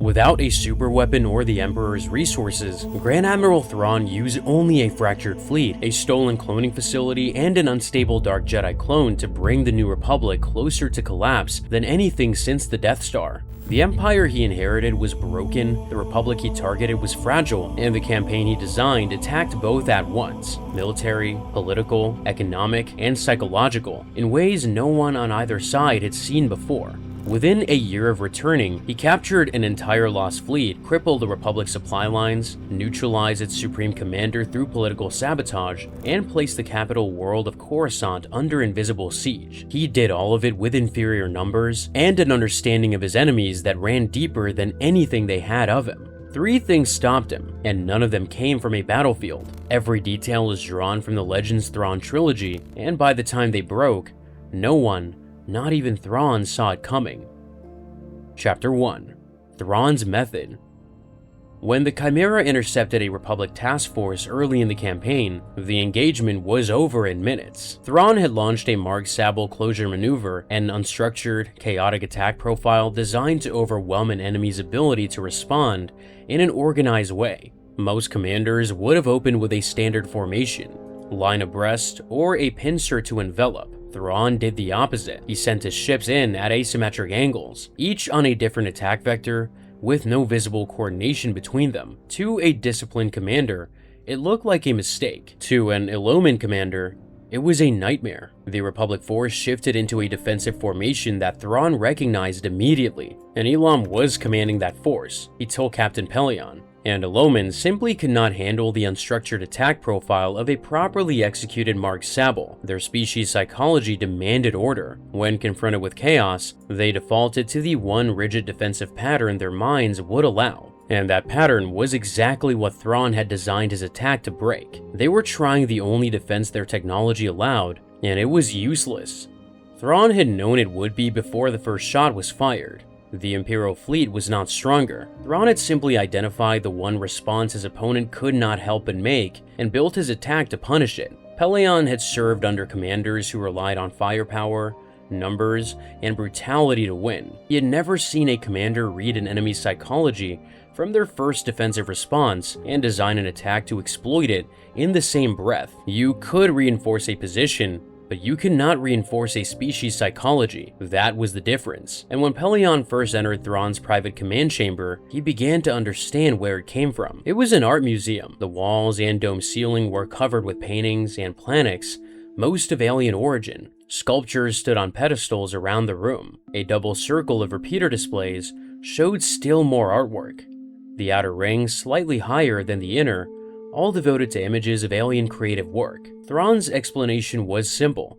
Without a superweapon or the Emperor's resources, Grand Admiral Thrawn used only a fractured fleet, a stolen cloning facility, and an unstable Dark Jedi clone to bring the New Republic closer to collapse than anything since the Death Star. The empire he inherited was broken, the republic he targeted was fragile, and the campaign he designed attacked both at once: military, political, economic, and psychological, in ways no one on either side had seen before. Within a year of returning, he captured an entire lost fleet, crippled the Republic's supply lines, neutralized its supreme commander through political sabotage, and placed the capital world of Coruscant under invisible siege. He did all of it with inferior numbers and an understanding of his enemies that ran deeper than anything they had of him. 3 things stopped him, and none of them came from a battlefield. Every detail is drawn from the Legends Thrawn trilogy, and by the time they broke, no one, not even Thrawn, saw it coming. Chapter 1: Thrawn's Method. When the Chimera intercepted a Republic task force early in the campaign, the engagement was over in minutes. Thrawn had launched a Mark Sable closure maneuver, an unstructured, chaotic attack profile designed to overwhelm an enemy's ability to respond in an organized way. Most commanders would have opened with a standard formation, line abreast, or a pincer to envelop. Thrawn did the opposite. He sent his ships in at asymmetric angles, each on a different attack vector, with no visible coordination between them. To a disciplined commander, it looked like a mistake. To an Illumined commander, it was a nightmare. The Republic force shifted into a defensive formation that Thrawn recognized immediately, and Elam was commanding that force. He told Captain Pellaeon, and Illumin simply could not handle the unstructured attack profile of a properly executed Mark Sable. Their species psychology demanded order. When confronted with chaos, they defaulted to the one rigid defensive pattern their minds would allow. And that pattern was exactly what Thrawn had designed his attack to break. They were trying the only defense their technology allowed, and it was useless. Thrawn had known it would be before the first shot was fired. The Imperial fleet was not stronger. Thrawn had simply identified the one response his opponent could not help but make, and built his attack to punish it. Pellaeon had served under commanders who relied on firepower, numbers, and brutality to win. He had never seen a commander read an enemy's psychology from their first defensive response and design an attack to exploit it in the same breath. You could reinforce a position, but you cannot reinforce a species' psychology. That was the difference. And when Pellaeon first entered Thrawn's private command chamber, he began to understand where it came from. It was an art museum. The walls and dome ceiling were covered with paintings and planets, most of alien origin. Sculptures stood on pedestals around the room. A double circle of repeater displays showed still more artwork. The outer ring, slightly higher than the inner, all devoted to images of alien creative work. Thrawn's explanation was simple.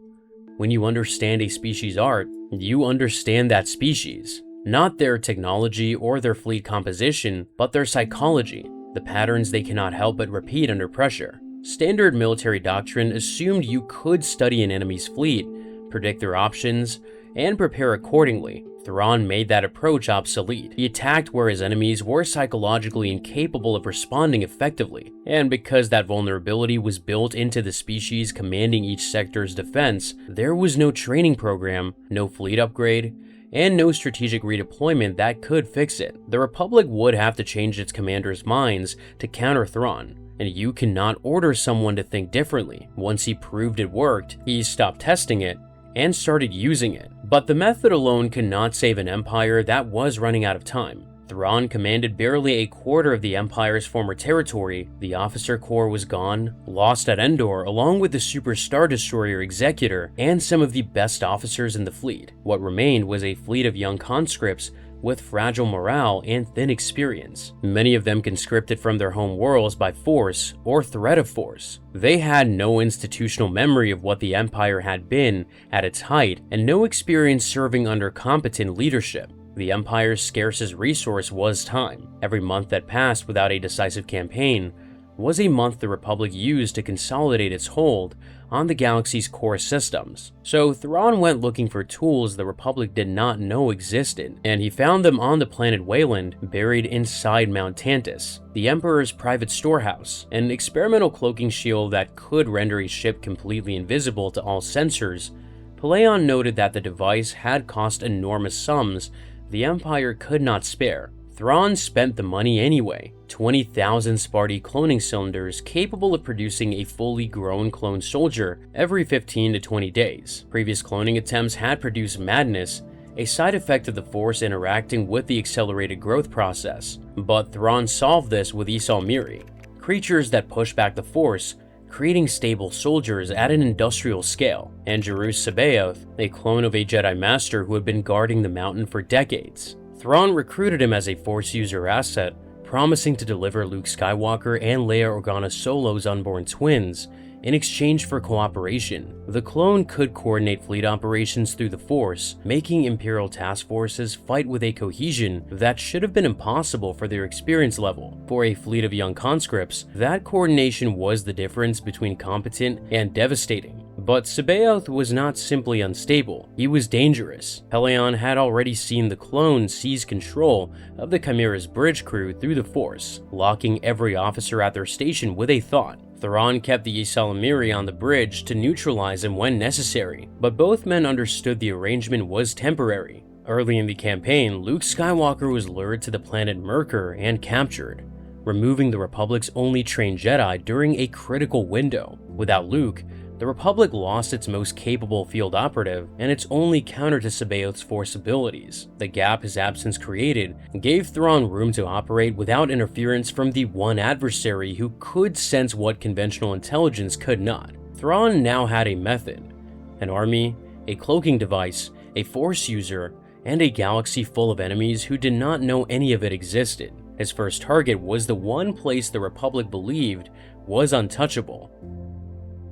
When you understand a species' art, you understand that species. Not their technology or their fleet composition, but their psychology, the patterns they cannot help but repeat under pressure. Standard military doctrine assumed you could study an enemy's fleet, predict their options, and prepare accordingly. Thrawn made that approach obsolete. He attacked where his enemies were psychologically incapable of responding effectively, and because that vulnerability was built into the species commanding each sector's defense, there was no training program, no fleet upgrade, and no strategic redeployment that could fix it. The Republic would have to change its commanders' minds to counter Thrawn, and you cannot order someone to think differently. Once he proved it worked, he stopped testing it and started using it. But the method alone cannot save an empire that was running out of time. Thrawn commanded barely a quarter of the Empire's former territory. The officer corps was gone, lost at Endor along with the Super Star Destroyer Executor and some of the best officers in the fleet. What remained was a fleet of young conscripts with fragile morale and thin experience, many of them conscripted from their home worlds by force or threat of force. They had no institutional memory of what the Empire had been at its height and no experience serving under competent leadership. The Empire's scarcest resource was time. Every month that passed without a decisive campaign was a month the Republic used to consolidate its hold on the galaxy's core systems. So Thrawn went looking for tools the Republic did not know existed, and he found them on the planet Wayland, buried inside Mount Tantus, the Emperor's private storehouse. An experimental cloaking shield that could render a ship completely invisible to all sensors. Pellaeon noted that the device had cost enormous sums the Empire could not spare. Thrawn spent the money anyway. 20,000 Sparty cloning cylinders capable of producing a fully grown clone soldier every 15 to 20 days. Previous cloning attempts had produced madness, a side effect of the Force interacting with the accelerated growth process. But Thrawn solved this with Ysalmiri, creatures that push back the Force, creating stable soldiers at an industrial scale, and Jerus Sabaoth, a clone of a Jedi Master who had been guarding the mountain for decades. Thrawn recruited him as a Force user asset, promising to deliver Luke Skywalker and Leia Organa Solo's unborn twins in exchange for cooperation. The clone could coordinate fleet operations through the Force, making Imperial task forces fight with a cohesion that should have been impossible for their experience level. For a fleet of young conscripts, that coordination was the difference between competent and devastating. But Sabaoth was not simply unstable, he was dangerous. Pellaeon had already seen the clone seize control of the Chimera's bridge crew through the Force, locking every officer at their station with a thought. Thrawn kept the Ysalmiri on the bridge to neutralize him when necessary, but both men understood the arrangement was temporary. Early in the campaign, Luke Skywalker was lured to the planet Merkur and captured, removing the Republic's only trained Jedi during a critical window. Without Luke, the Republic lost its most capable field operative and its only counter to Sabaoth's Force abilities. The gap his absence created gave Thrawn room to operate without interference from the one adversary who could sense what conventional intelligence could not. Thrawn now had a method, an army, a cloaking device, a Force user, and a galaxy full of enemies who did not know any of it existed. His first target was the one place the Republic believed was untouchable.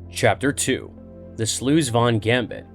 Chapter 2: The Sluis Gambit.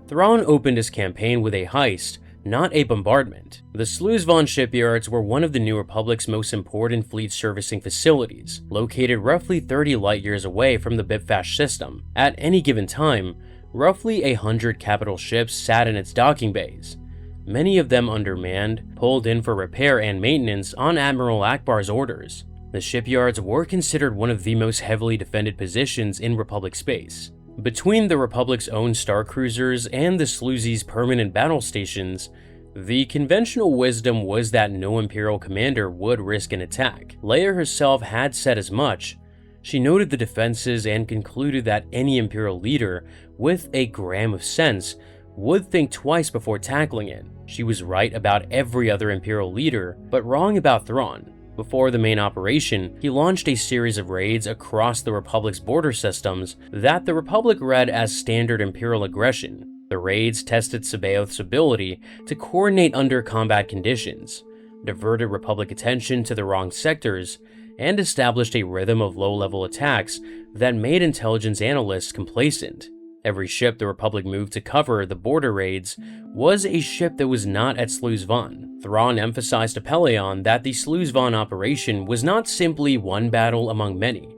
Thrawn opened his campaign with a heist, not a bombardment. The Sluis shipyards were one of the New Republic's most important fleet servicing facilities, located roughly 30 light-years away from the Biffash system. At any given time, roughly 100 capital ships sat in its docking bays, many of them undermanned, pulled in for repair and maintenance on Admiral Akbar's orders. The shipyards were considered one of the most heavily defended positions in Republic space. Between the Republic's own star cruisers and the Sluis' permanent battle stations, the conventional wisdom was that no Imperial commander would risk an attack. Leia herself had said as much. She noted the defenses and concluded that any Imperial leader with a gram of sense would think twice before tackling it. She was right about every other Imperial leader, but wrong about Thrawn. Before the main operation, he launched a series of raids across the Republic's border systems that the Republic read as standard Imperial aggression. The raids tested Sabaoth's ability to coordinate under combat conditions, diverted Republic attention to the wrong sectors, and established a rhythm of low-level attacks that made intelligence analysts complacent. Every ship the Republic moved to cover the border raids was a ship that was not at Sluis. Thrawn emphasized to Pellaeon that the Sluis operation was not simply one battle among many.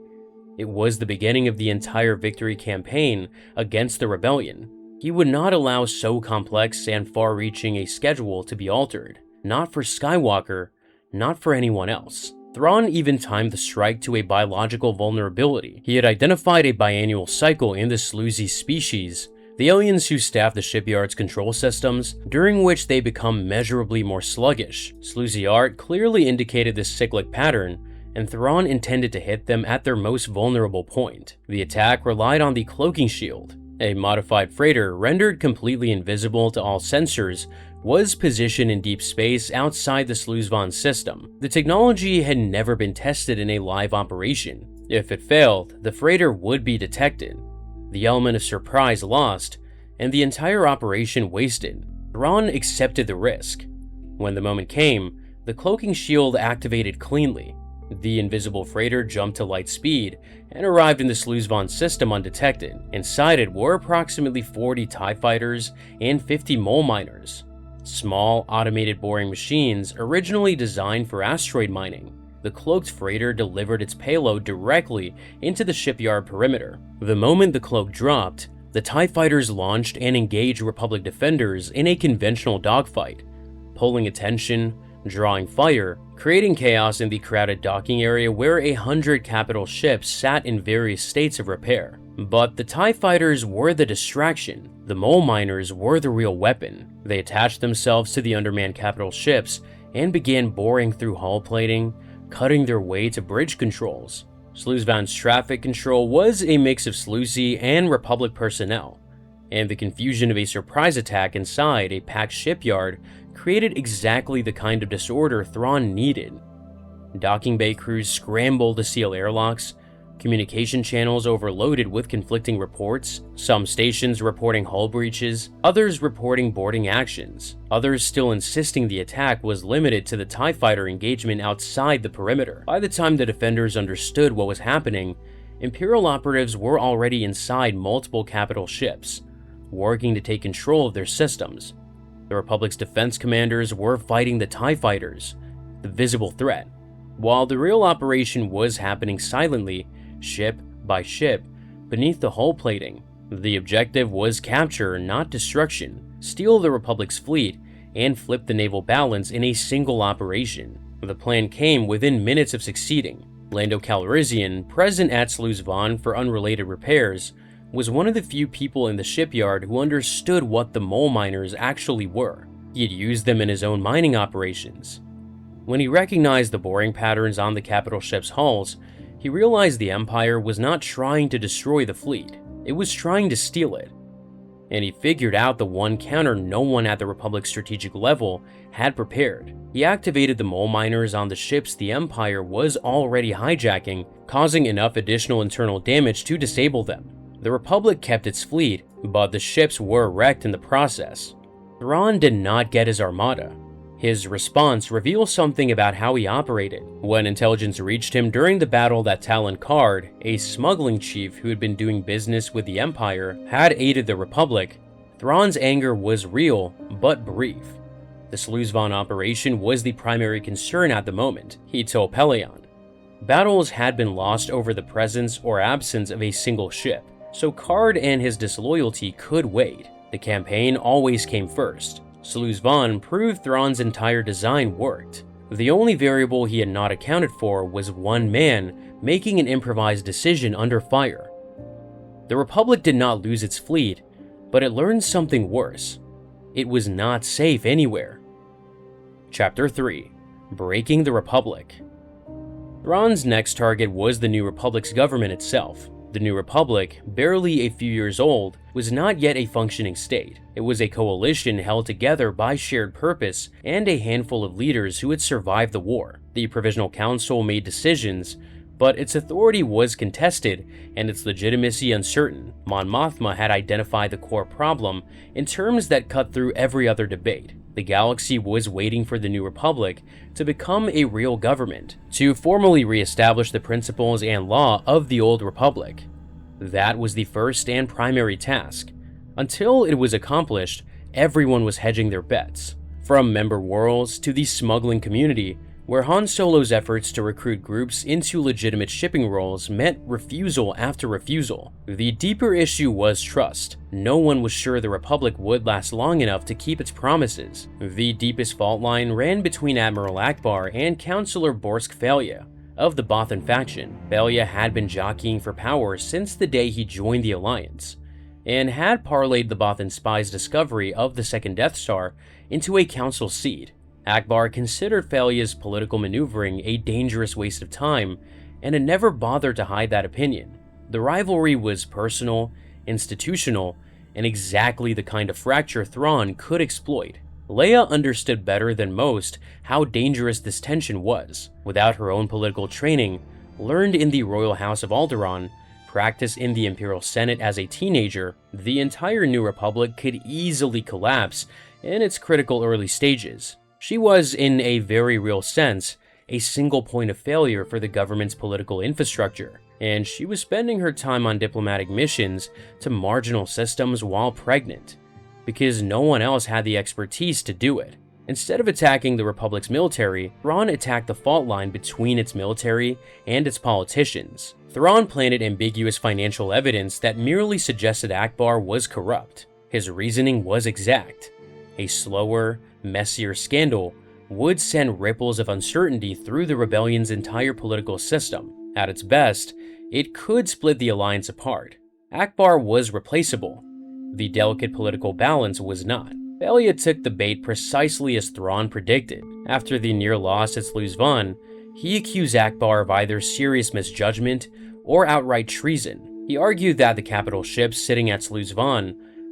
It was the beginning of the entire victory campaign against the rebellion. He would not allow so complex and far-reaching a schedule to be altered. Not for Skywalker, not for anyone else. Thrawn even timed the strike to a biological vulnerability. He had identified a biannual cycle in the Sluisi species, the aliens who staff the shipyard's control systems, during which they become measurably more sluggish. Sluisi art clearly indicated this cyclic pattern, and Thrawn intended to hit them at their most vulnerable point. The attack relied on the cloaking shield, a modified freighter rendered completely invisible to all sensors, was positioned in deep space outside the Sluis system. The technology had never been tested in a live operation. If it failed, the freighter would be detected, the element of surprise lost, and the entire operation wasted. Thrawn accepted the risk. When the moment came, the cloaking shield activated cleanly. The invisible freighter jumped to light speed and arrived in the Sluis system undetected. Inside it were approximately 40 TIE fighters and 50 mole miners. Small, automated boring machines originally designed for asteroid mining. The cloaked freighter delivered its payload directly into the shipyard perimeter. The moment the cloak dropped, the TIE fighters launched and engaged Republic defenders in a conventional dogfight, pulling attention, drawing fire, creating chaos in the crowded docking area where 100 capital ships sat in various states of repair. But the TIE fighters were the distraction. The mole miners were the real weapon. They attached themselves to the undermanned capital ships and began boring through hull plating, cutting their way to bridge controls. Sluis' traffic control was a mix of Sluisi and Republic personnel, and the confusion of a surprise attack inside a packed shipyard created exactly the kind of disorder Thrawn needed. Docking bay crews scrambled to seal airlocks, communication channels overloaded with conflicting reports, some stations reporting hull breaches, others reporting boarding actions, others still insisting the attack was limited to the TIE fighter engagement outside the perimeter. By the time the defenders understood what was happening, Imperial operatives were already inside multiple capital ships, working to take control of their systems. The Republic's defense commanders were fighting the TIE fighters, the visible threat, while the real operation was happening silently, ship by ship, beneath the hull plating. The objective was capture, not destruction, steal the Republic's fleet, and flip the naval balance in a single operation. The plan came within minutes of succeeding. Lando Calrissian, present at Sluis for unrelated repairs, was one of the few people in the shipyard who understood what the mole miners actually were. He had used them in his own mining operations. When he recognized the boring patterns on the capital ship's hulls, he realized the Empire was not trying to destroy the fleet, it was trying to steal it. And he figured out the one counter no one at the Republic's strategic level had prepared. He activated the mole miners on the ships the Empire was already hijacking, causing enough additional internal damage to disable them. The Republic kept its fleet, but the ships were wrecked in the process. Thrawn did not get his armada. His response reveals something about how he operated. When intelligence reached him during the battle that Talon Card, a smuggling chief who had been doing business with the Empire, had aided the Republic, Thrawn's anger was real, but brief. The Sluis operation was the primary concern at the moment, he told Pelion. Battles had been lost over the presence or absence of a single ship, so Card and his disloyalty could wait. The campaign always came first. Sluis proved Thrawn's entire design worked. The only variable he had not accounted for was one man making an improvised decision under fire. The Republic did not lose its fleet, but it learned something worse. It was not safe anywhere. Chapter 3: Breaking the Republic. Thrawn's next target was the New Republic's government itself. The New Republic, barely a few years old, was not yet a functioning state. It was a coalition held together by shared purpose and a handful of leaders who had survived the war. The Provisional Council made decisions, but its authority was contested and its legitimacy uncertain. Mon Mothma had identified the core problem in terms that cut through every other debate. The galaxy was waiting for the New Republic to become a real government, to formally re-establish the principles and law of the Old Republic. That was the first and primary task. Until it was accomplished, everyone was hedging their bets. From member worlds to the smuggling community, where Han Solo's efforts to recruit groups into legitimate shipping roles met refusal after refusal. The deeper issue was trust. No one was sure the Republic would last long enough to keep its promises. The deepest fault line ran between Admiral Ackbar and Councillor Borsk Falia of the Bothan faction. Falia had been jockeying for power since the day he joined the Alliance, and had parlayed the Bothan spies' discovery of the second Death Star into a council seat. Ackbar considered Falia's political maneuvering a dangerous waste of time, and had never bothered to hide that opinion. The rivalry was personal, institutional, and exactly the kind of fracture Thrawn could exploit. Leia understood better than most how dangerous this tension was. Without her own political training, learned in the Royal House of Alderaan, practiced in the Imperial Senate as a teenager, the entire New Republic could easily collapse in its critical early stages. She was, in a very real sense, a single point of failure for the government's political infrastructure, and she was spending her time on diplomatic missions to marginal systems while pregnant, because no one else had the expertise to do it. Instead of attacking the Republic's military, Thrawn attacked the fault line between its military and its politicians. Thrawn planted ambiguous financial evidence that merely suggested Ackbar was corrupt. His reasoning was exact. A slower, messier scandal would send ripples of uncertainty through the rebellion's entire political system. At its best, it could split the alliance apart. Ackbar was replaceable. The delicate political balance was not. Falia took the bait precisely as Thrawn predicted. After the near loss at Sluis, he accused Akbar of either serious misjudgment or outright treason. He argued that the capital ships sitting at Sluis,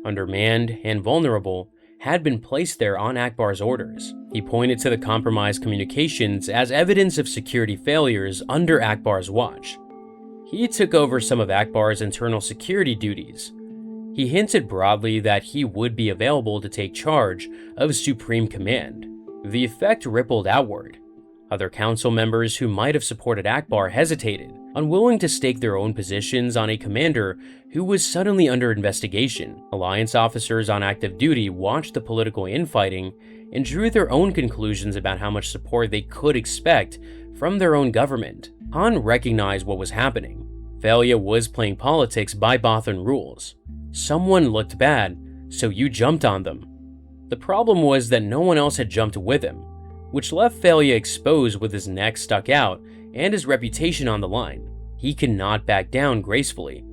undermanned and vulnerable, had been placed there on Akbar's orders. He pointed to the compromised communications as evidence of security failures under Akbar's watch. He took over some of Akbar's internal security duties. He hinted broadly that he would be available to take charge of supreme command. The effect rippled outward. Other council members who might have supported Akbar hesitated, unwilling to stake their own positions on a commander who was suddenly under investigation. Alliance officers on active duty watched the political infighting and drew their own conclusions about how much support they could expect from their own government. Han recognized what was happening. Thalia was playing politics by Bothan rules. Someone looked bad, so you jumped on them. The problem was that no one else had jumped with him, which left Thalia exposed with his neck stuck out and his reputation on the line. He could not back down gracefully.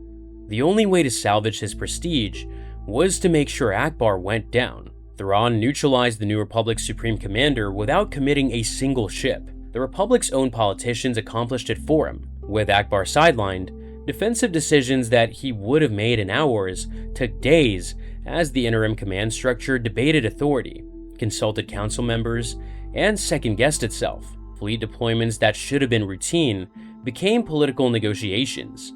The only way to salvage his prestige was to make sure Akbar went down. Thrawn neutralized the New Republic's Supreme Commander without committing a single ship. The Republic's own politicians accomplished it for him. With Akbar sidelined, defensive decisions that he would have made in hours took days as the interim command structure debated authority, consulted council members, and second-guessed itself. Fleet deployments that should have been routine became political negotiations.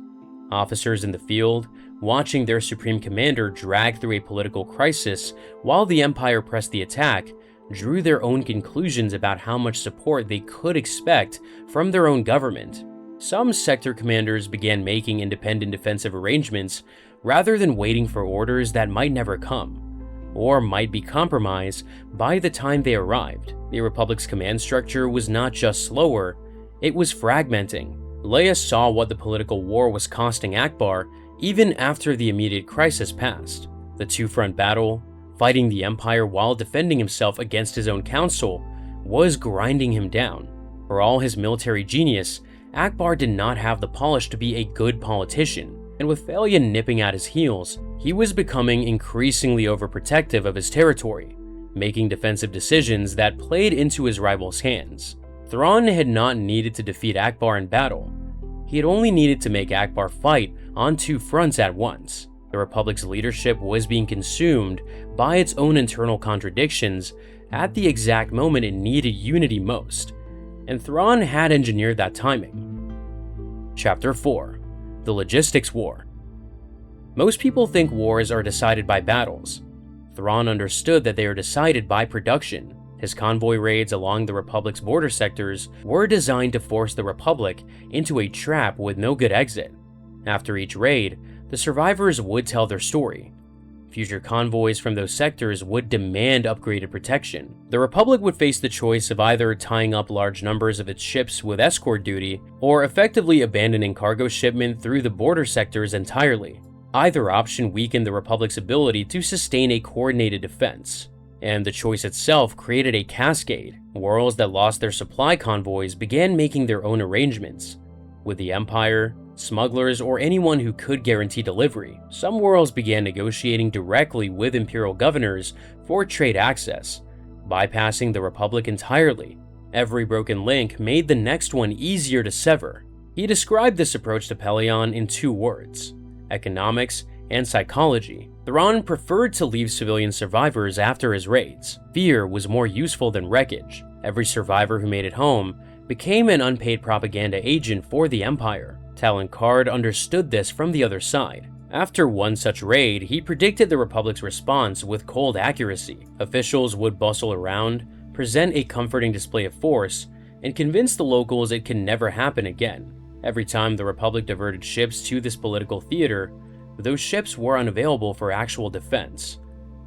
Officers in the field, watching their supreme commander drag through a political crisis while the Empire pressed the attack, drew their own conclusions about how much support they could expect from their own government. Some sector commanders began making independent defensive arrangements rather than waiting for orders that might never come, or might be compromised by the time they arrived. The Republic's command structure was not just slower, it was fragmenting. Leia saw what the political war was costing Akbar even after the immediate crisis passed. The two-front battle, fighting the Empire while defending himself against his own council, was grinding him down. For all his military genius, Akbar did not have the polish to be a good politician, and with Thalia nipping at his heels, he was becoming increasingly overprotective of his territory, making defensive decisions that played into his rival's hands. Thrawn had not needed to defeat Akbar in battle. He had only needed to make Akbar fight on two fronts at once. The Republic's leadership was being consumed by its own internal contradictions at the exact moment it needed unity most, and Thrawn had engineered that timing. Chapter 4: The Logistics War. Most people think wars are decided by battles. Thrawn understood that they are decided by production. His convoy raids along the Republic's border sectors were designed to force the Republic into a trap with no good exit. After each raid, the survivors would tell their story. Future convoys from those sectors would demand upgraded protection. The Republic would face the choice of either tying up large numbers of its ships with escort duty, or effectively abandoning cargo shipment through the border sectors entirely. Either option weakened the Republic's ability to sustain a coordinated defense, and the choice itself created a cascade. Worlds that lost their supply convoys began making their own arrangements with the Empire, smugglers, or anyone who could guarantee delivery. Some worlds began negotiating directly with Imperial governors for trade access, bypassing the Republic entirely. Every broken link made the next one easier to sever. He described this approach to Pelion in two words: economics and psychology. Thrawn preferred to leave civilian survivors after his raids. Fear was more useful than wreckage. Every survivor who made it home became an unpaid propaganda agent for the Empire. Talon Karrde understood this from the other side. After one such raid, he predicted the Republic's response with cold accuracy. Officials would bustle around, present a comforting display of force, and convince the locals it can never happen again. Every time the Republic diverted ships to this political theater, those ships were unavailable for actual defense,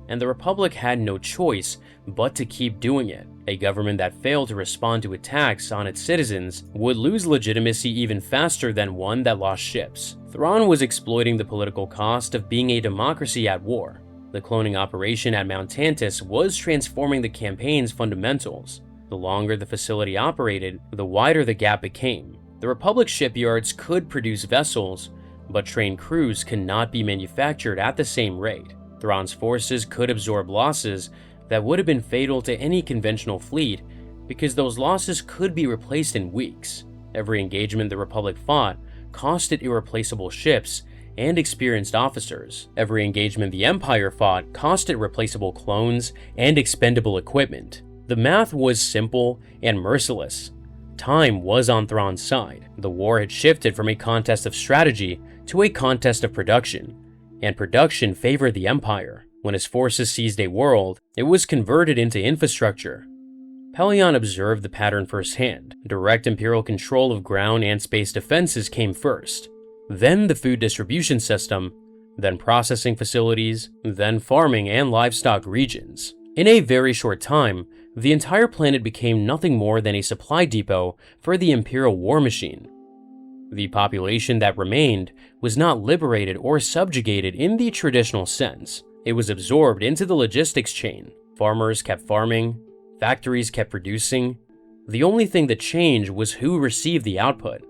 and the Republic had no choice but to keep doing it. A government that failed to respond to attacks on its citizens would lose legitimacy even faster than one that lost ships. Thrawn was exploiting the political cost of being a democracy at war. The cloning operation at Mount Tantus was transforming the campaign's fundamentals. The longer the facility operated, the wider the gap became. The Republic shipyards could produce vessels, but trained crews cannot be manufactured at the same rate. Thrawn's forces could absorb losses that would have been fatal to any conventional fleet because those losses could be replaced in weeks. Every engagement the Republic fought cost it irreplaceable ships and experienced officers. Every engagement the Empire fought cost it replaceable clones and expendable equipment. The math was simple and merciless. Time was on Thrawn's side. The war had shifted from a contest of strategy to a contest of production, and production favored the Empire. When his forces seized a world, it was converted into infrastructure. Pellaeon observed the pattern firsthand. Direct Imperial control of ground and space defenses came first, then the food distribution system, then processing facilities, then farming and livestock regions. In a very short time, the entire planet became nothing more than a supply depot for the Imperial war machine. The population that remained was not liberated or subjugated in the traditional sense. It was absorbed into the logistics chain. Farmers kept farming, factories kept producing. The only thing that changed was who received the output.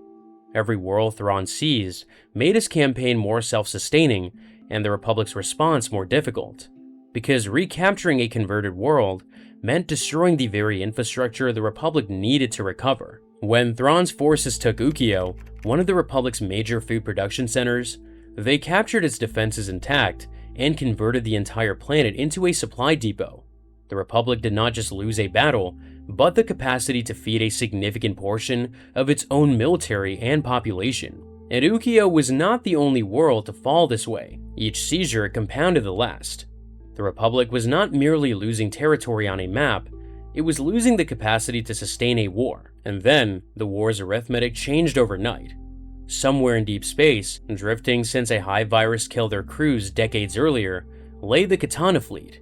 Every world Thrawn seized made his campaign more self-sustaining and the Republic's response more difficult, because recapturing a converted world meant destroying the very infrastructure the Republic needed to recover. When Thrawn's forces took Ukio, one of the Republic's major food production centers, they captured its defenses intact and converted the entire planet into a supply depot. The Republic did not just lose a battle, but the capacity to feed a significant portion of its own military and population. And Ukio was not the only world to fall this way. Each seizure compounded the last. The Republic was not merely losing territory on a map, it was losing the capacity to sustain a war. And then, the war's arithmetic changed overnight. Somewhere in deep space, drifting since a hive virus killed their crews decades earlier, lay the Katana fleet.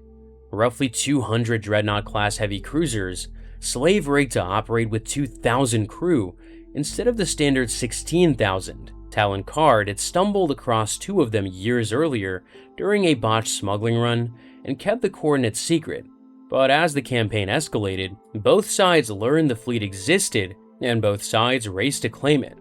Roughly 200 Dreadnought-class heavy cruisers, slave-rigged to operate with 2,000 crew instead of the standard 16,000. Talon Card had stumbled across two of them years earlier during a botched smuggling run and kept the coordinates secret. But as the campaign escalated, both sides learned the fleet existed and both sides raced to claim it.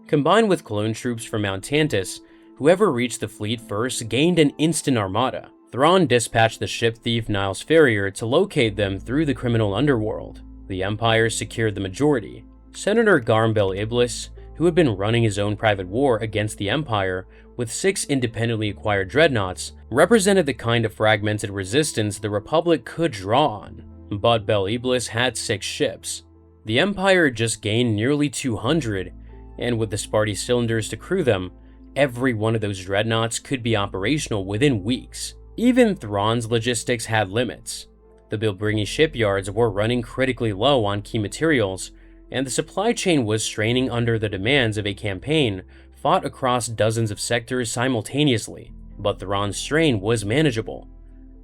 Combined with clone troops from Mount Tantus, whoever reached the fleet first gained an instant armada. Thrawn dispatched the ship thief Niles Ferrier to locate them through the criminal underworld. The Empire secured the majority. Senator Garm Bel Iblis, who had been running his own private war against the Empire with 6 independently acquired dreadnoughts, represented the kind of fragmented resistance the Republic could draw on. But Bel Iblis had 6 ships. The Empire just gained nearly 200, and with the Sparty cylinders to crew them, every one of those dreadnoughts could be operational within weeks. Even Thrawn's logistics had limits. The Bilbringi shipyards were running critically low on key materials, and the supply chain was straining under the demands of a campaign fought across dozens of sectors simultaneously. But Thrawn's strain was manageable.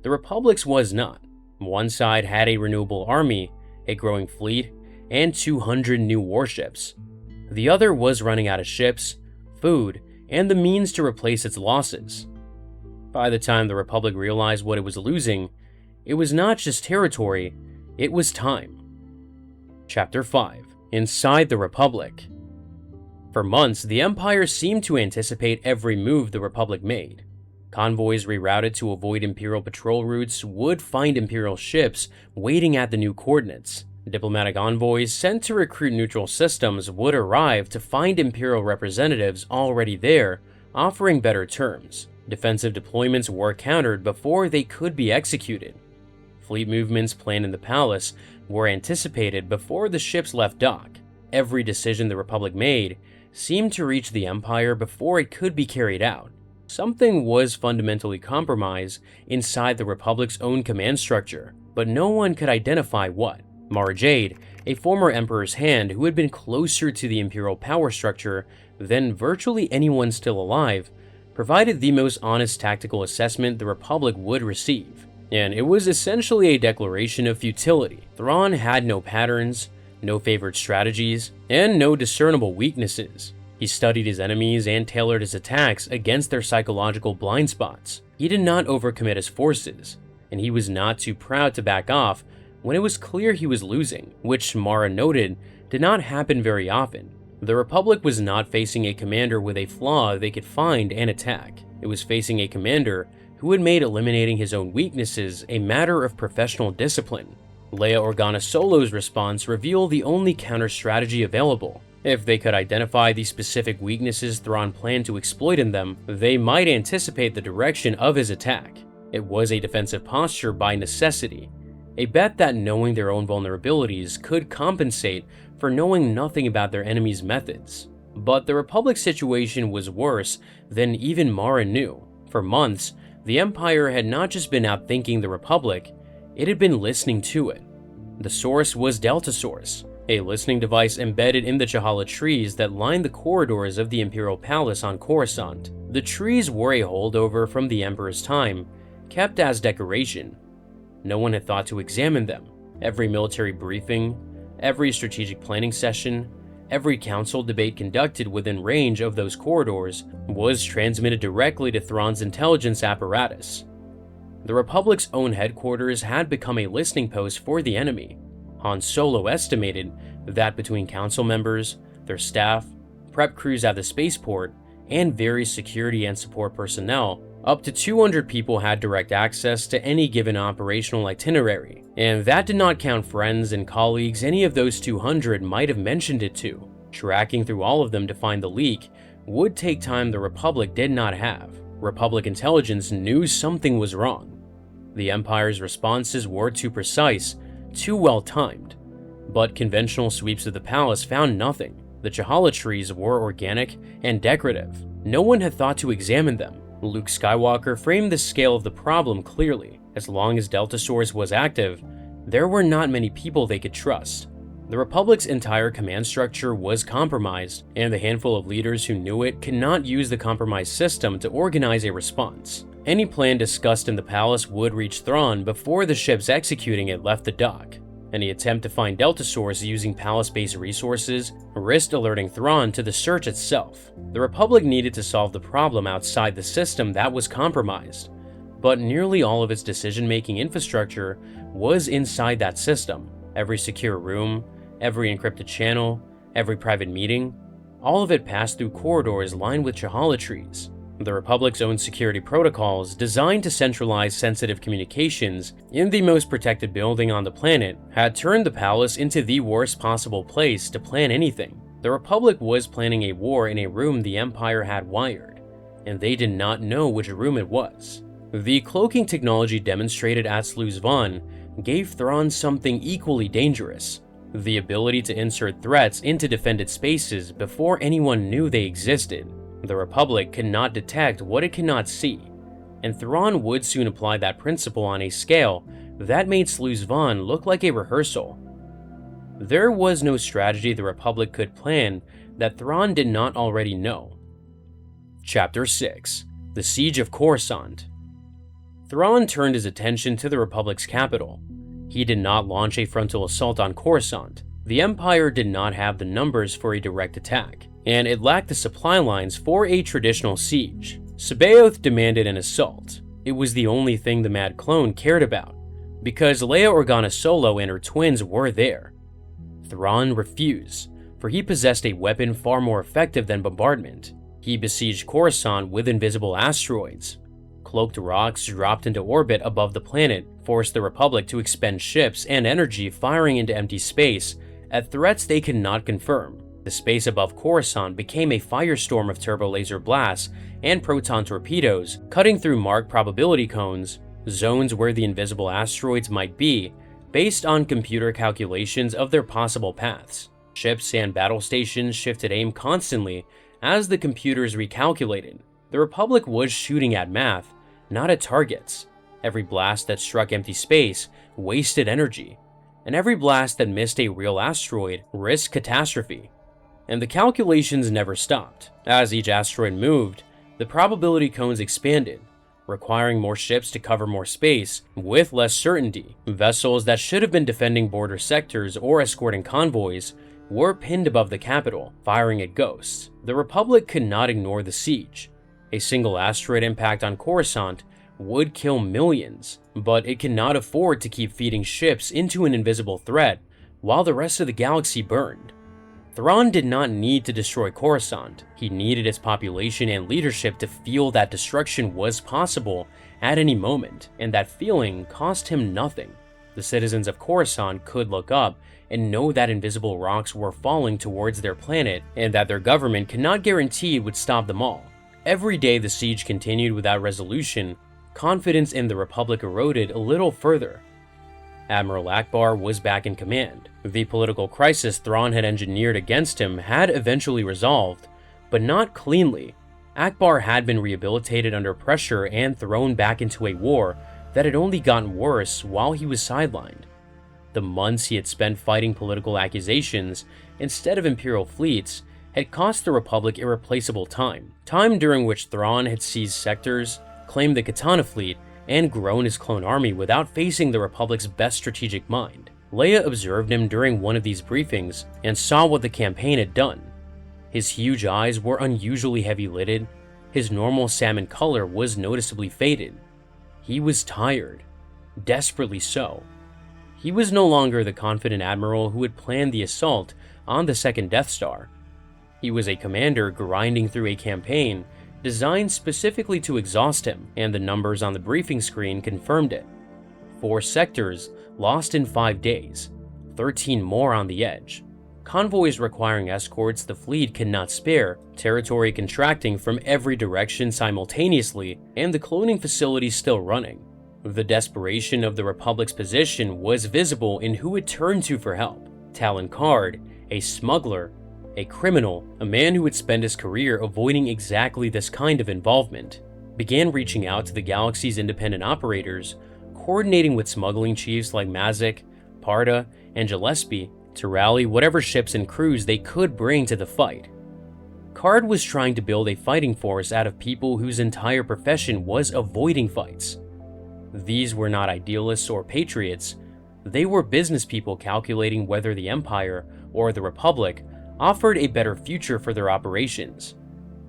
The Republic's was not. One side had a renewable army, a growing fleet, and 200 new warships. The other was running out of ships, food, and the means to replace its losses. By the time the Republic realized what it was losing, it was not just territory, it was time. Chapter 5. Inside the Republic. For months, the Empire seemed to anticipate every move the Republic made. Convoys rerouted to avoid Imperial patrol routes would find Imperial ships waiting at the new coordinates. Diplomatic envoys sent to recruit neutral systems would arrive to find Imperial representatives already there, offering better terms. Defensive deployments were countered before they could be executed. Fleet movements planned in the palace were anticipated before the ships left dock. Every decision the Republic made seemed to reach the Empire before it could be carried out. Something was fundamentally compromised inside the Republic's own command structure, but no one could identify what. Mara Jade, a former Emperor's Hand who had been closer to the Imperial power structure than virtually anyone still alive, provided the most honest tactical assessment the Republic would receive. And it was essentially a declaration of futility. Thrawn had no patterns, no favored strategies, and no discernible weaknesses. He studied his enemies and tailored his attacks against their psychological blind spots. He did not overcommit his forces, and he was not too proud to back off when it was clear he was losing, which Mara noted did not happen very often. The Republic was not facing a commander with a flaw they could find and attack. It was facing a commander who had made eliminating his own weaknesses a matter of professional discipline. Leia Organa Solo's response revealed the only counter-strategy available. If they could identify the specific weaknesses Thrawn planned to exploit in them, they might anticipate the direction of his attack. It was a defensive posture by necessity, a bet that knowing their own vulnerabilities could compensate for knowing nothing about their enemy's methods. But the Republic's situation was worse than even Mara knew. For months, the Empire had not just been outthinking the Republic, it had been listening to it. The source was Delta Source, a listening device embedded in the Jahala trees that lined the corridors of the Imperial Palace on Coruscant. The trees were a holdover from the Emperor's time, kept as decoration. No one had thought to examine them. Every military briefing, every strategic planning session, every council debate conducted within range of those corridors was transmitted directly to Thrawn's intelligence apparatus. The Republic's own headquarters had become a listening post for the enemy. Han Solo estimated that between council members, their staff, prep crews at the spaceport, and various security and support personnel, up to 200 people had direct access to any given operational itinerary, and that did not count friends and colleagues any of those 200 might have mentioned it to. Tracking through all of them to find the leak would take time the Republic did not have. Republic intelligence knew something was wrong. The Empire's responses were too precise, too well timed, but conventional sweeps of the palace found nothing. The Jahala trees were organic and decorative. No one had thought to examine them. Luke Skywalker framed the scale of the problem clearly. As long as Delta Source was active, there were not many people they could trust. The Republic's entire command structure was compromised, and the handful of leaders who knew it could not use the compromised system to organize a response. Any plan discussed in the palace would reach Thrawn before the ships executing it left the dock. Any attempt to find Delta Source using palace-based resources risked alerting Thrawn to the search itself. The Republic needed to solve the problem outside the system that was compromised, but nearly all of its decision-making infrastructure was inside that system. Every secure room, every encrypted channel, every private meeting, all of it passed through corridors lined with Jahala trees. The Republic's own security protocols, designed to centralize sensitive communications in the most protected building on the planet, had turned the palace into the worst possible place to plan anything. The Republic was planning a war in a room the Empire had wired, and they did not know which room it was. The cloaking technology demonstrated at Sluis gave Thrawn something equally dangerous: the ability to insert threats into defended spaces before anyone knew they existed. The Republic could not detect what it cannot see, and Thrawn would soon apply that principle on a scale that made Sluis look like a rehearsal. There was no strategy the Republic could plan that Thrawn did not already know. Chapter 6: The Siege of Coruscant. Thrawn turned his attention to the Republic's capital. He did not launch a frontal assault on Coruscant. The Empire did not have the numbers for a direct attack, and it lacked the supply lines for a traditional siege. Sabaoth demanded an assault. It was the only thing the Mad Clone cared about, because Leia Organa Solo and her twins were there. Thrawn refused, for he possessed a weapon far more effective than bombardment. He besieged Coruscant with invisible asteroids. Cloaked rocks dropped into orbit above the planet forced the Republic to expend ships and energy firing into empty space at threats they could not confirm. The space above Coruscant became a firestorm of turbo laser blasts and proton torpedoes, cutting through marked probability cones, zones where the invisible asteroids might be, based on computer calculations of their possible paths. Ships and battle stations shifted aim constantly as the computers recalculated. The Republic was shooting at math, not at targets. Every blast that struck empty space wasted energy, and every blast that missed a real asteroid risked catastrophe. And the calculations never stopped. As each asteroid moved, the probability cones expanded, requiring more ships to cover more space with less certainty. Vessels that should have been defending border sectors or escorting convoys were pinned above the capital, firing at ghosts. The Republic could not ignore the siege. A single asteroid impact on Coruscant would kill millions, but it cannot afford to keep feeding ships into an invisible threat while the rest of the galaxy burned. Thrawn did not need to destroy Coruscant. He needed its population and leadership to feel that destruction was possible at any moment, and that feeling cost him nothing. The citizens of Coruscant could look up and know that invisible rocks were falling towards their planet and that their government cannot guarantee would stop them all. Every day the siege continued without resolution. Confidence in the Republic eroded a little further. Admiral Ackbar was back in command. The political crisis Thrawn had engineered against him had eventually resolved, but not cleanly. Ackbar had been rehabilitated under pressure and thrown back into a war that had only gotten worse while he was sidelined. The months he had spent fighting political accusations instead of Imperial fleets had cost the Republic irreplaceable time during which Thrawn had seized sectors, claimed the Katana fleet, and grown his clone army without facing the Republic's best strategic mind. Leia observed him during one of these briefings and saw what the campaign had done. His huge eyes were unusually heavy-lidded, his normal salmon color was noticeably faded. He was tired, desperately so. He was no longer the confident admiral who had planned the assault on the second Death Star. He was a commander grinding through a campaign designed specifically to exhaust him, and the numbers on the briefing screen confirmed it. 4 sectors lost in 5 days, 13 more on the edge. Convoys requiring escorts the fleet could not spare, territory contracting from every direction simultaneously, and the cloning facilities still running. The desperation of the Republic's position was visible in who it turned to for help. Talon Karrde, a smuggler, a criminal, a man who had spent his career avoiding exactly this kind of involvement, began reaching out to the galaxy's independent operators, coordinating with smuggling chiefs like Mazik, Parda, and Gillespie to rally whatever ships and crews they could bring to the fight. Karrde was trying to build a fighting force out of people whose entire profession was avoiding fights. These were not idealists or patriots, they were business people calculating whether the Empire or the Republic offered a better future for their operations.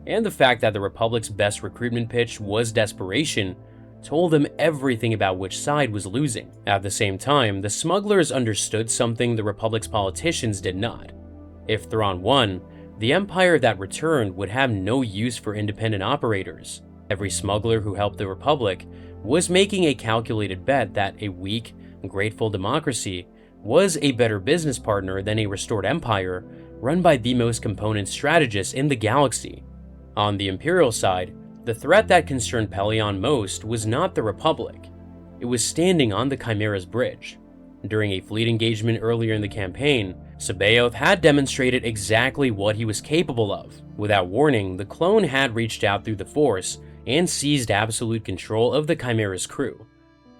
And the fact that the Republic's best recruitment pitch was desperation told them everything about which side was losing. At the same time, the smugglers understood something the Republic's politicians did not. If Thrawn won, the Empire that returned would have no use for independent operators. Every smuggler who helped the Republic was making a calculated bet that a weak, grateful democracy was a better business partner than a restored empire run by the most component strategists in the galaxy. On the Imperial side, the threat that concerned Pellaeon most was not the Republic. It was standing on the Chimera's bridge. During a fleet engagement earlier in the campaign, C'baoth had demonstrated exactly what he was capable of. Without warning, the clone had reached out through the Force and seized absolute control of the Chimera's crew.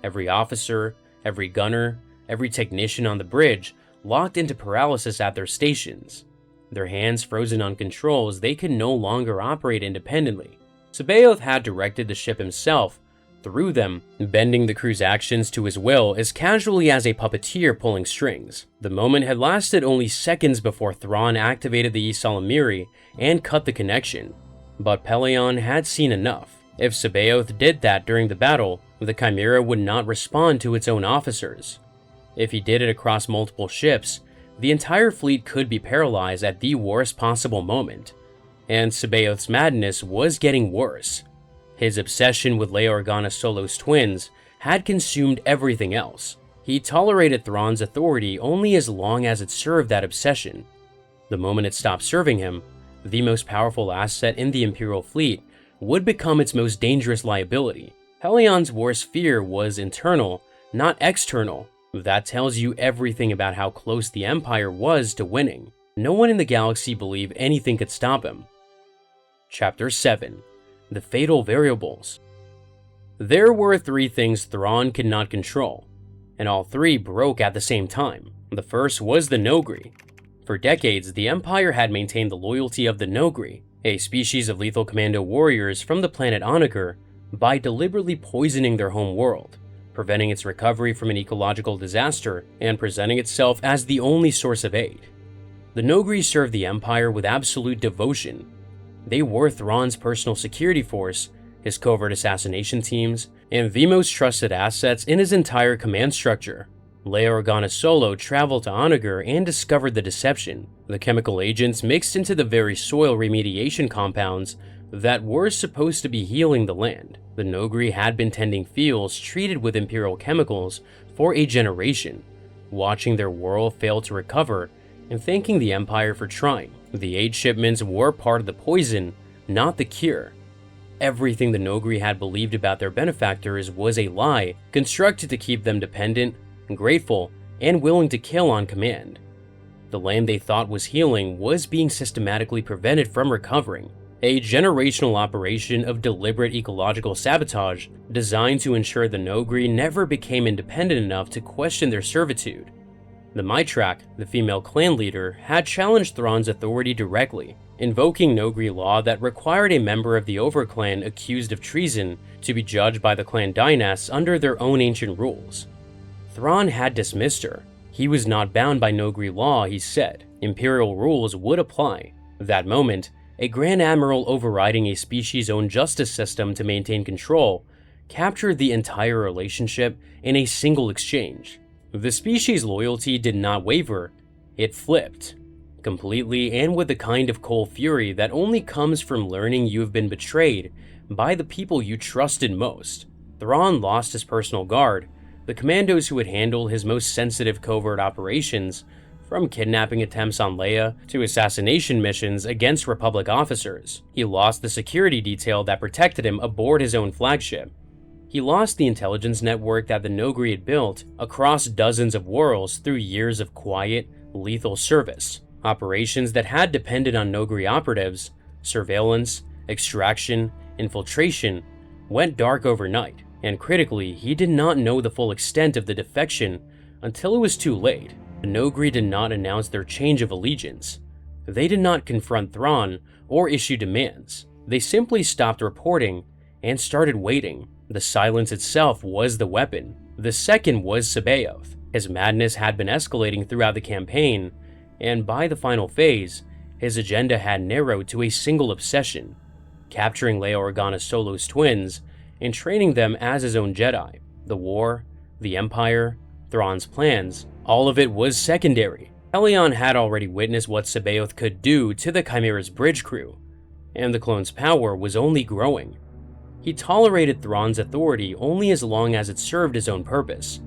Every officer, every gunner, every technician on the bridge locked into paralysis at their stations. Their hands frozen on controls, they could no longer operate independently. C'baoth had directed the ship himself, through them, bending the crew's actions to his will as casually as a puppeteer pulling strings. The moment had lasted only seconds before Thrawn activated the ysalamiri and cut the connection. But Pellaeon had seen enough. If C'baoth did that during the battle, the Chimera would not respond to its own officers. If he did it across multiple ships, the entire fleet could be paralyzed at the worst possible moment. And C'baoth's madness was getting worse. His obsession with Leia Organa Solo's twins had consumed everything else. He tolerated Thrawn's authority only as long as it served that obsession. The moment it stopped serving him, the most powerful asset in the Imperial fleet would become its most dangerous liability. Pellaeon's worst fear was internal, not external. That tells you everything about how close the Empire was to winning. No one in the galaxy believed anything could stop him. Chapter 7. The Fatal Variables. There were 3 things Thrawn could not control, and all 3 broke at the same time. The first was the Noghri. For decades, the Empire had maintained the loyalty of the Noghri, a species of lethal commando warriors from the planet Onager, by deliberately poisoning their home world, preventing its recovery from an ecological disaster, and presenting itself as the only source of aid. The Noghri served the Empire with absolute devotion. They were Thrawn's personal security force, his covert assassination teams, and the most trusted assets in his entire command structure. Leia Organa Solo traveled to Onager and discovered the deception. The chemical agents mixed into the very soil remediation compounds that were supposed to be healing the land. The Noghri had been tending fields treated with Imperial chemicals for a generation, watching their world fail to recover and thanking the Empire for trying. The aid shipments were part of the poison, not the cure. Everything the Noghri had believed about their benefactors was a lie, constructed to keep them dependent, grateful, and willing to kill on command. The land they thought was healing was being systematically prevented from recovering, a generational operation of deliberate ecological sabotage designed to ensure the Noghri never became independent enough to question their servitude. The Mitrak, the female clan leader, had challenged Thrawn's authority directly, invoking Noghri law that required a member of the Overclan accused of treason to be judged by the clan dynasts under their own ancient rules. Thrawn had dismissed her. He was not bound by Noghri law, he said. Imperial rules would apply. That moment, a Grand Admiral overriding a species-owned justice system to maintain control captured the entire relationship in a single exchange. The species' loyalty did not waver, it flipped. Completely, and with the kind of cold fury that only comes from learning you have been betrayed by the people you trusted most. Thrawn lost his personal guard, the commandos who had handled his most sensitive covert operations, from kidnapping attempts on Leia to assassination missions against Republic officers. He lost the security detail that protected him aboard his own flagship. He lost the intelligence network that the Noghri had built across dozens of worlds through years of quiet, lethal service. Operations that had depended on Noghri operatives, surveillance, extraction, infiltration, went dark overnight, and critically, he did not know the full extent of the defection until it was too late. The Noghri did not announce their change of allegiance. They did not confront Thrawn or issue demands. They simply stopped reporting and started waiting. The silence itself was the weapon. The second was C'baoth. His madness had been escalating throughout the campaign, and by the final phase, his agenda had narrowed to a single obsession: capturing Leia Organa Solo's twins and training them as his own Jedi. The war, the Empire, Thrawn's plans, all of it was secondary. Pellaeon had already witnessed what C'baoth could do to the Chimera's bridge crew, and the clone's power was only growing. He tolerated Thrawn's authority only as long as it served his own purpose.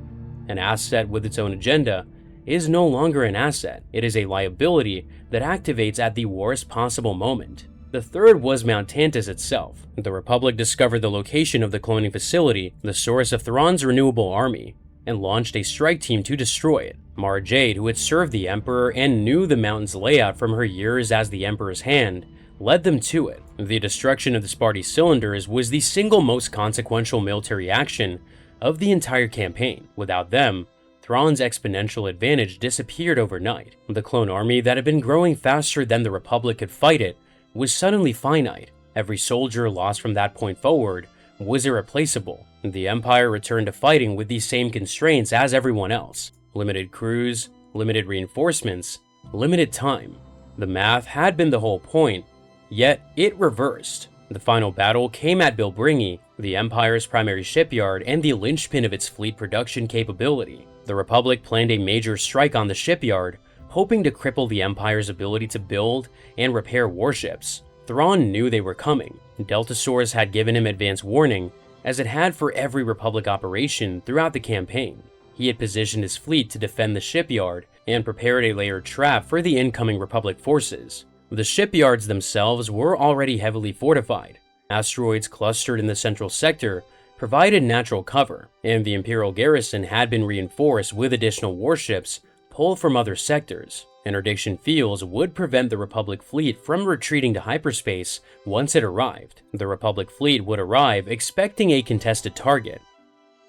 An asset with its own agenda is no longer an asset, it is a liability that activates at the worst possible moment. The third was Mount Tantus itself. The Republic discovered the location of the cloning facility, the source of Thrawn's renewable army, and launched a strike team to destroy it. Mara Jade, who had served the Emperor and knew the mountain's layout from her years as the Emperor's hand, led them to it. The destruction of the Sparty cylinders was the single most consequential military action of the entire campaign. Without them, Thrawn's exponential advantage disappeared overnight. The clone army that had been growing faster than the Republic could fight it was suddenly finite. Every soldier lost from that point forward was irreplaceable. The Empire returned to fighting with these same constraints as everyone else: limited crews, limited reinforcements, limited time. The math had been the whole point, yet it reversed. The final battle came at Bilbringi, the Empire's primary shipyard and the linchpin of its fleet production capability. The Republic planned a major strike on the shipyard, hoping to cripple the Empire's ability to build and repair warships. Thrawn knew they were coming. Delta Source had given him advance warning, as it had for every Republic operation throughout the campaign. He had positioned his fleet to defend the shipyard and prepared a layered trap for the incoming Republic forces. The shipyards themselves were already heavily fortified. Asteroids clustered in the central sector provided natural cover, and the Imperial garrison had been reinforced with additional warships pulled from other sectors. Interdiction fields would prevent the Republic fleet from retreating to hyperspace once it arrived. The Republic fleet would arrive expecting a contested target.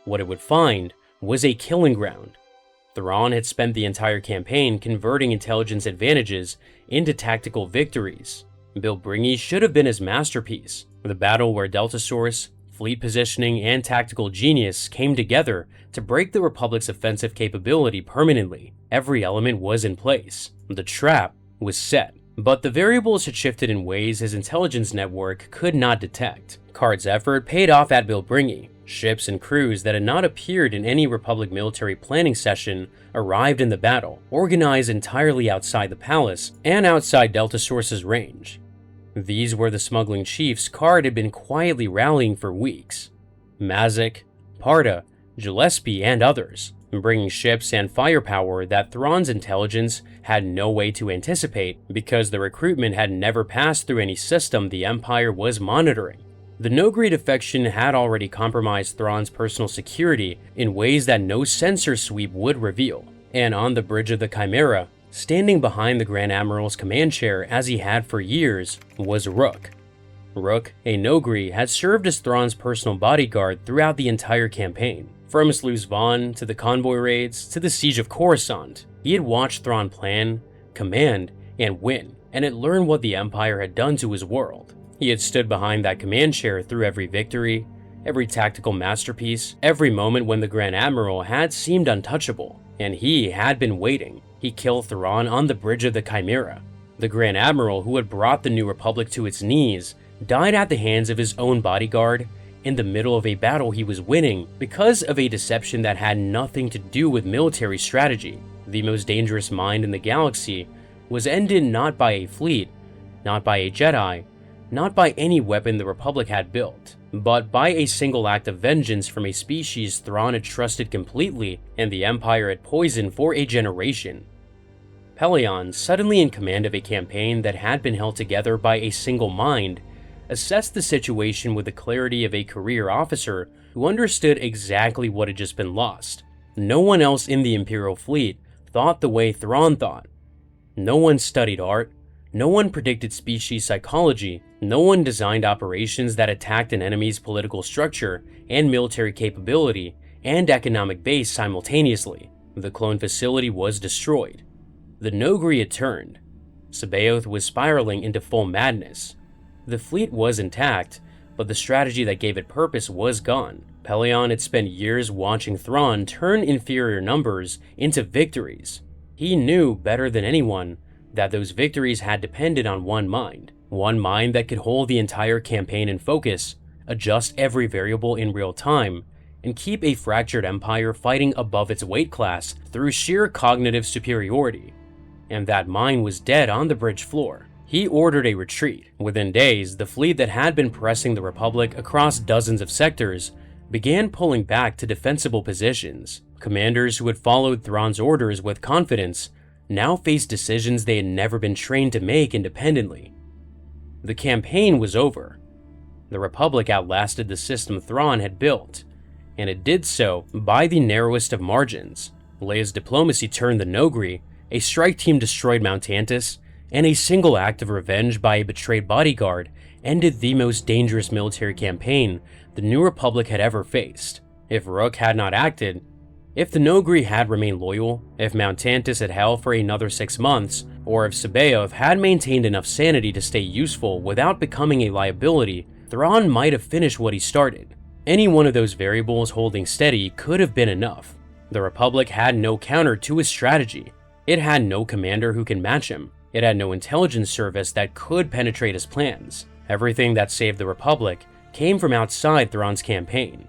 What it would find was a killing ground. Thrawn had spent the entire campaign converting intelligence advantages into tactical victories. Bilbringi should have been his masterpiece, the battle where Delta Source, fleet positioning, and tactical genius came together to break the Republic's offensive capability permanently. Every element was in place. The trap was set. But the variables had shifted in ways his intelligence network could not detect. Card's effort paid off at Bilbringi. Ships and crews that had not appeared in any Republic military planning session arrived in the battle, organized entirely outside the palace and outside Delta Source's range. These were the smuggling chiefs Karrde had been quietly rallying for weeks. Mazik, Parda, Gillespie, and others, bringing ships and firepower that Thrawn's intelligence had no way to anticipate because the recruitment had never passed through any system the Empire was monitoring. The Noghri defection had already compromised Thrawn's personal security in ways that no sensor sweep would reveal, and on the bridge of the Chimera, standing behind the Grand Admiral's command chair as he had for years, was Rook. Rook, a Noghri, had served as Thrawn's personal bodyguard throughout the entire campaign. From Sluis to the convoy raids to the siege of Coruscant, he had watched Thrawn plan, command, and win, and had learned what the Empire had done to his world. He had stood behind that command chair through every victory, every tactical masterpiece, every moment when the Grand Admiral had seemed untouchable, and he had been waiting. He killed Thrawn on the bridge of the Chimera. The Grand Admiral, who had brought the New Republic to its knees, died at the hands of his own bodyguard in the middle of a battle he was winning because of a deception that had nothing to do with military strategy. The most dangerous mind in the galaxy was ended not by a fleet, not by a Jedi, not by any weapon the Republic had built, but by a single act of vengeance from a species Thrawn had trusted completely and the Empire had poisoned for a generation. Pellaeon, suddenly in command of a campaign that had been held together by a single mind, assessed the situation with the clarity of a career officer who understood exactly what had just been lost. No one else in the Imperial fleet thought the way Thrawn thought. No one studied art, no one predicted species psychology, no one designed operations that attacked an enemy's political structure and military capability and economic base simultaneously. The clone facility was destroyed. The Noghri had turned. Sabaoth was spiraling into full madness. The fleet was intact, but the strategy that gave it purpose was gone. Pellaeon had spent years watching Thrawn turn inferior numbers into victories. He knew better than anyone that those victories had depended on one mind that could hold the entire campaign in focus, adjust every variable in real time, and keep a fractured empire fighting above its weight class through sheer cognitive superiority. And that mind was dead on the bridge floor. He ordered a retreat. Within days, the fleet that had been pressing the Republic across dozens of sectors began pulling back to defensible positions. Commanders who had followed Thrawn's orders with confidence now faced decisions they had never been trained to make independently. The campaign was over. The Republic outlasted the system Thrawn had built, and it did so by the narrowest of margins. Leia's diplomacy turned the Noghri, a strike team destroyed Mount Tantus, and a single act of revenge by a betrayed bodyguard ended the most dangerous military campaign the New Republic had ever faced. If Rook had not acted, if the Noghri had remained loyal, if Mount Tantus had held for another 6 months, or if Sabaoth had maintained enough sanity to stay useful without becoming a liability, Thrawn might have finished what he started. Any one of those variables holding steady could have been enough. The Republic had no counter to his strategy. It had no commander who can match him. It had no intelligence service that could penetrate his plans. Everything that saved the Republic came from outside Thrawn's campaign.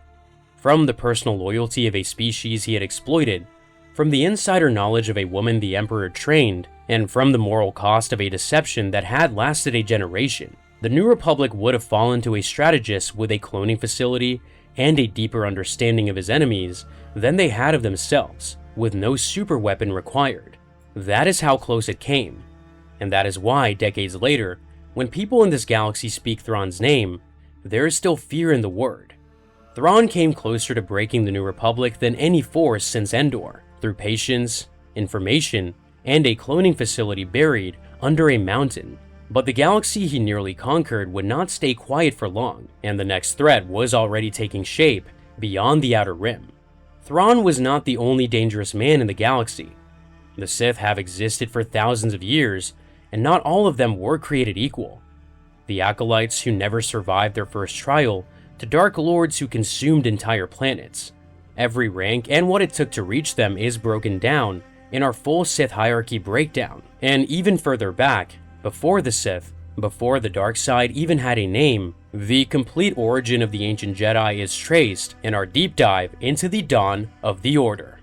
From the personal loyalty of a species he had exploited, from the insider knowledge of a woman the Emperor trained, and from the moral cost of a deception that had lasted a generation. The New Republic would have fallen to a strategist with a cloning facility and a deeper understanding of his enemies than they had of themselves, with no superweapon required. That is how close it came, and that is why, decades later, when people in this galaxy speak Thrawn's name, there is still fear in the word. Thrawn came closer to breaking the New Republic than any force since Endor, through patience, information, and a cloning facility buried under a mountain. But the galaxy he nearly conquered would not stay quiet for long, and the next threat was already taking shape beyond the Outer Rim. Thrawn was not the only dangerous man in the galaxy. The Sith have existed for thousands of years, and not all of them were created equal. The Acolytes who never survived their first trial, to Dark Lords who consumed entire planets. Every rank and what it took to reach them is broken down in our full Sith hierarchy breakdown. And even further back, before the Sith, before the dark side even had a name, the complete origin of the ancient Jedi is traced in our deep dive into the dawn of the Order.